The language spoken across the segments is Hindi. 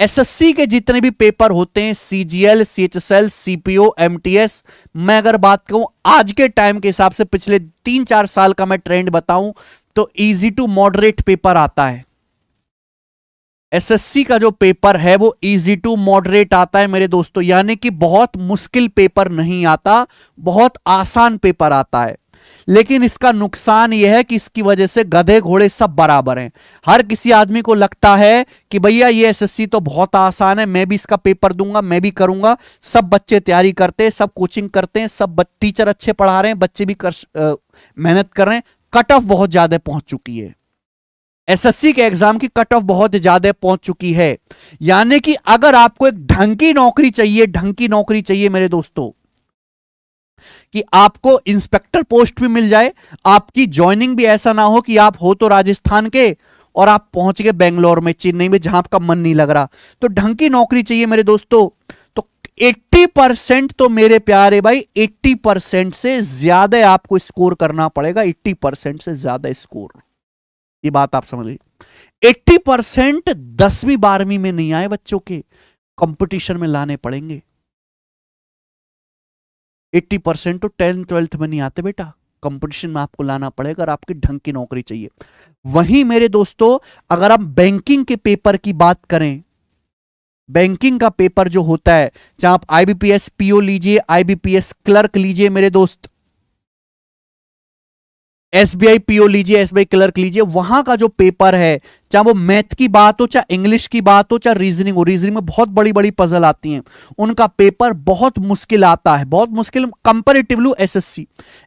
एसएससी के जितने भी पेपर होते हैं, सीजीएल, सीएचएसएल, सीपीओ, एमटीएस, मैं अगर बात कहूं आज के टाइम के हिसाब से पिछले 3-4 साल का मैं ट्रेंड बताऊं तो इजी टू मॉडरेट पेपर आता है। एसएससी का जो पेपर है वो इजी टू मॉडरेट आता है मेरे दोस्तों, यानी कि बहुत मुश्किल पेपर नहीं आता, बहुत आसान पेपर आता है। लेकिन इसका नुकसान यह है कि इसकी वजह से गधे घोड़े सब बराबर हैं। हर किसी आदमी को लगता है कि भैया ये एसएससी तो बहुत आसान है, मैं भी इसका पेपर दूंगा, मैं भी करूंगा। सब बच्चे तैयारी करते हैं, सब कोचिंग करते हैं, सब टीचर अच्छे पढ़ा रहे हैं, बच्चे भी मेहनत कर रहे हैं। कट ऑफ बहुत ज्यादा पहुंच चुकी है, एसएससी के एग्जाम की कट ऑफ बहुत ज्यादा पहुंच चुकी है। यानी कि अगर आपको एक ढंग की नौकरी चाहिए, ढंग की नौकरी चाहिए मेरे दोस्तों, कि आपको इंस्पेक्टर पोस्ट भी मिल जाए, आपकी ज्वाइनिंग भी ऐसा ना हो कि आप हो तो राजस्थान के और आप पहुंच गए बेंगलोर में, चेन्नई में, जहां आपका मन नहीं लग रहा। तो ढंग की नौकरी चाहिए मेरे दोस्तों। तो 80% तो मेरे प्यारे भाई 80% से ज्यादा आपको स्कोर करना पड़ेगा, 80% से ज्यादा स्कोर। ये बात आप समझ लीजिए। 80% 10वीं 12वीं में नहीं आए बच्चों के, कंपटीशन में लाने पड़ेंगे। 80% तो 10th 12th में नहीं आते बेटा, कंपटीशन में आपको लाना पड़ेगा अगर आपकी ढंग की नौकरी चाहिए। वहीं मेरे दोस्तों अगर आप बैंकिंग के पेपर की बात करें, बैंकिंग का पेपर जो होता है, चाहे आप आईबीपीएस पीओ लीजिए, आईबीपीएस क्लर्क लीजिए मेरे दोस्त, एसबीआई पीओ लीजिए, एसबीआई क्लर्क लीजिए, वहां का जो पेपर है, चाहे वो मैथ की बात हो, चाहे इंग्लिश की बात हो, चाहे रीजनिंग हो, रीजनिंग में बहुत बड़ी बड़ी पजल आती हैं, उनका पेपर बहुत मुश्किल आता है, बहुत मुश्किल कंपैरेटिवली एसएससी।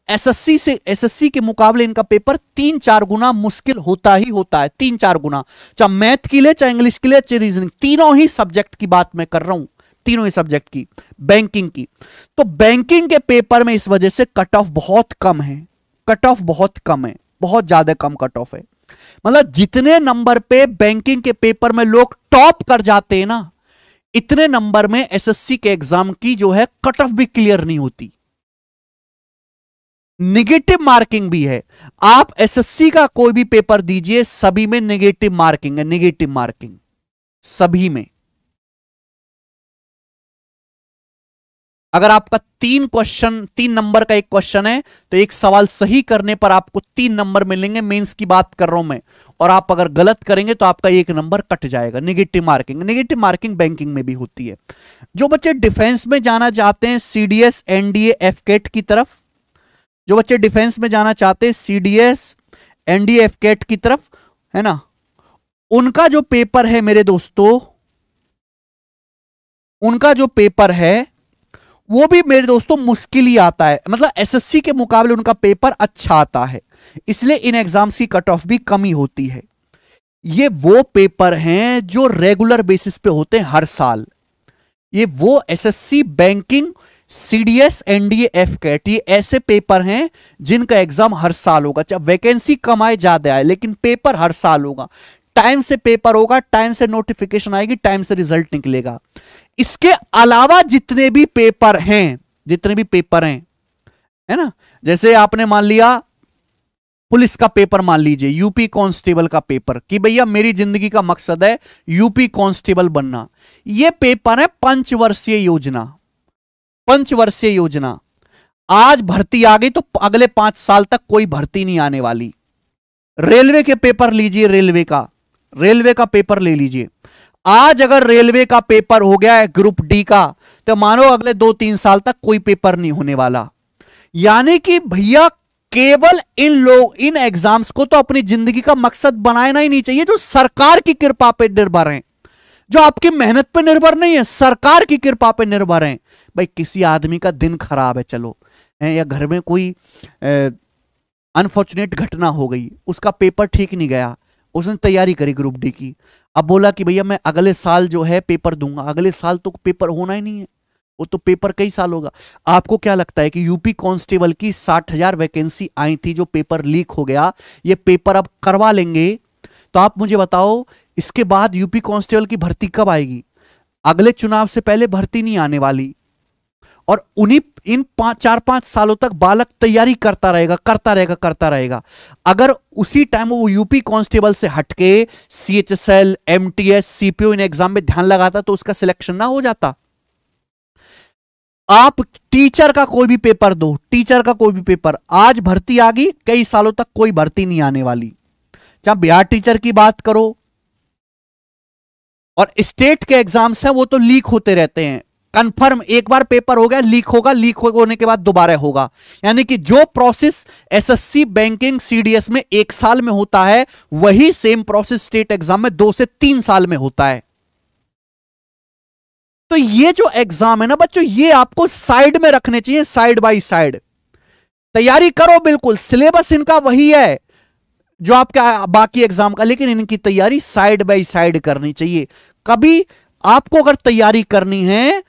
एसएससी के मुकाबले इनका पेपर 3-4 गुना मुश्किल होता ही होता है, 3-4 गुना। चाहे मैथ की ले, चाहे इंग्लिश की ले, चाहे रीजनिंग, तीनों ही सब्जेक्ट की बात मैं कर रहा हूं, तीनों ही सब्जेक्ट की, बैंकिंग की। तो बैंकिंग के पेपर में इस वजह से कट ऑफ बहुत कम है, कट ऑफ बहुत कम है, बहुत ज्यादा कम कट ऑफ है। मतलब जितने नंबर पे बैंकिंग के पेपर में लोग टॉप कर जाते हैं ना, इतने नंबर में एसएससी के एग्जाम की जो है कट ऑफ भी क्लियर नहीं होती, नेगेटिव मार्किंग भी है। आप एसएससी का कोई भी पेपर दीजिए, सभी में नेगेटिव मार्किंग है, नेगेटिव मार्किंग सभी में। अगर आपका 3 नंबर का एक क्वेश्चन है तो एक सवाल सही करने पर आपको 3 नंबर मिलेंगे, मेंस की बात कर रहा हूं मैं, और आप अगर गलत करेंगे तो आपका 1 नंबर कट जाएगा। Negative marking, negative marking banking में भी होती है। जो बच्चे डिफेंस में जाना चाहते हैं, सीडीएस, एनडीए, एफकेट की तरफ, जो बच्चे डिफेंस में जाना चाहते हैं सीडीएस, एनडीए, एफकेट की तरफ, है ना, उनका जो पेपर है मेरे दोस्तों, उनका जो पेपर है वो भी मेरे दोस्तों मुश्किल ही आता है। मतलब एसएससी के मुकाबले उनका पेपर अच्छा आता है, इसलिए इन एग्जाम्स की कट ऑफ भी कमी होती है। ये वो पेपर हैं जो रेगुलर बेसिस पे होते हैं हर साल। ये वो एसएससी, बैंकिंग, सीडीएस, एनडीए, एफकेट, ये ऐसे पेपर हैं जिनका एग्जाम हर साल होगा। चाहे वैकेंसी कम आए ज्यादा आए, लेकिन पेपर हर साल होगा। टाइम से पेपर होगा, टाइम से नोटिफिकेशन आएगी, टाइम से रिजल्ट निकलेगा। इसके अलावा जितने भी पेपर हैं, जितने भी पेपर हैं, है ना, जैसे आपने मान लिया पुलिस का पेपर, मान लीजिए यूपी कांस्टेबल का पेपर, कि भैया मेरी जिंदगी का मकसद है यूपी कांस्टेबल बनना। यह पेपर है 5 वर्षीय योजना, 5 वर्षीय योजना। आज भर्ती आ गई तो अगले 5 साल तक कोई भर्ती नहीं आने वाली। रेलवे के पेपर लीजिए, रेलवे का पेपर ले लीजिए। आज अगर रेलवे का पेपर हो गया है ग्रुप डी का, तो मानो अगले 2-3 साल तक कोई पेपर नहीं होने वाला। यानी कि भैया केवल इन एग्जाम्स को तो अपनी जिंदगी का मकसद बनाना ही नहीं चाहिए, जो सरकार की कृपा पे निर्भर हैं, जो आपकी मेहनत पे निर्भर नहीं है, सरकार की कृपा पे निर्भर हैं। भाई किसी आदमी का दिन खराब है, चलो, या घर में कोई अनफॉर्चुनेट घटना हो गई, उसका पेपर ठीक नहीं गया, उसने तैयारी करी ग्रुप डी की, अब बोला कि भैया मैं अगले साल जो है पेपर दूंगा, अगले साल तो पेपर होना ही नहीं है, वो तो पेपर कई साल होगा। आपको क्या लगता है कि यूपी कांस्टेबल की 60,000 वैकेंसी आई थी, जो पेपर लीक हो गया, ये पेपर अब करवा लेंगे, तो आप मुझे बताओ इसके बाद यूपी कांस्टेबल की भर्ती कब आएगी? अगले चुनाव से पहले भर्ती नहीं आने वाली। और उन्हीं इन 4-5 सालों तक बालक तैयारी करता रहेगा। अगर उसी टाइम वो यूपी कांस्टेबल से हटके CHSL, MTS, CPO in exam में ध्यान लगाता तो उसका सिलेक्शन ना हो जाता। आप टीचर का कोई भी पेपर दो, टीचर का कोई भी पेपर, आज भर्ती आ गई, कई सालों तक कोई भर्ती नहीं आने वाली। जहां बिहार टीचर की बात करो, और स्टेट के एग्जाम्स हैं वो तो लीक होते रहते हैं। कंफर्म एक बार पेपर हो गया, लीक होगा, लीक होने के बाद दोबारा होगा। यानी कि जो प्रोसेस SSC बैंकिंग CDS में 1 साल में होता है, वही सेम प्रोसेस स्टेट एग्जाम में 2 से 3 साल में होता है। तो ये जो एग्जाम है ना बच्चों, ये आपको साइड में रखने चाहिए, साइड बाय साइड तैयारी करो। बिल्कुल सिलेबस इनका वही है जो आपका बाकी एग्जाम का, लेकिन इनकी तैयारी साइड बाय साइड करनी चाहिए। कभी आपको अगर तैयारी करनी है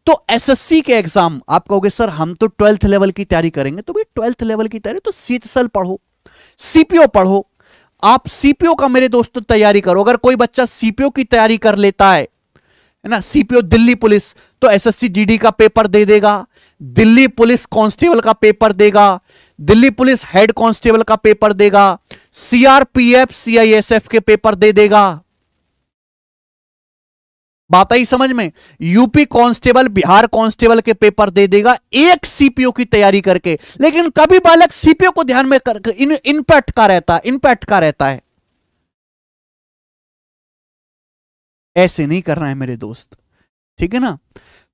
तो SSC के एग्जाम, आप कहोगे सर हम तो 12th लेवल की तैयारी करेंगे, तो भाई 12th लेवल की तैयारी तो CHSL पढ़ो, CPO पढ़ो। आप CPO का मेरे दोस्तों तैयारी करो। अगर कोई बच्चा CPO की तैयारी कर लेता है ना, CPO दिल्ली पुलिस, तो SSC GD का पेपर दे देगा, दिल्ली पुलिस कांस्टेबल का पेपर देगा, दिल्ली पुलिस हेड कांस्टेबल का पेपर देगा, CRPF CISF के पेपर दे देगा। बात आई समझ में? यूपी कांस्टेबल, बिहार कांस्टेबल के पेपर दे देगा एक CPO की तैयारी करके। लेकिन कभी बालक CPO को ध्यान में कर इम्पैक्ट का रहता है। ऐसे नहीं करना है मेरे दोस्त, ठीक है ना?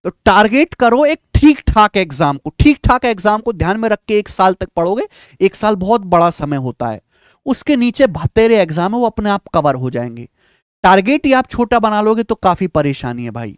तो टारगेट करो एक ठीक ठाक एग्जाम को, ठीक ठाक एग्जाम को ध्यान में रख के 1 साल तक पढ़ोगे। 1 साल बहुत बड़ा समय होता है। उसके नीचे 72 एग्जाम है, वो अपने आप कवर हो जाएंगे। टारगेट ही आप छोटा बना लोगे तो काफी परेशानी है भाई।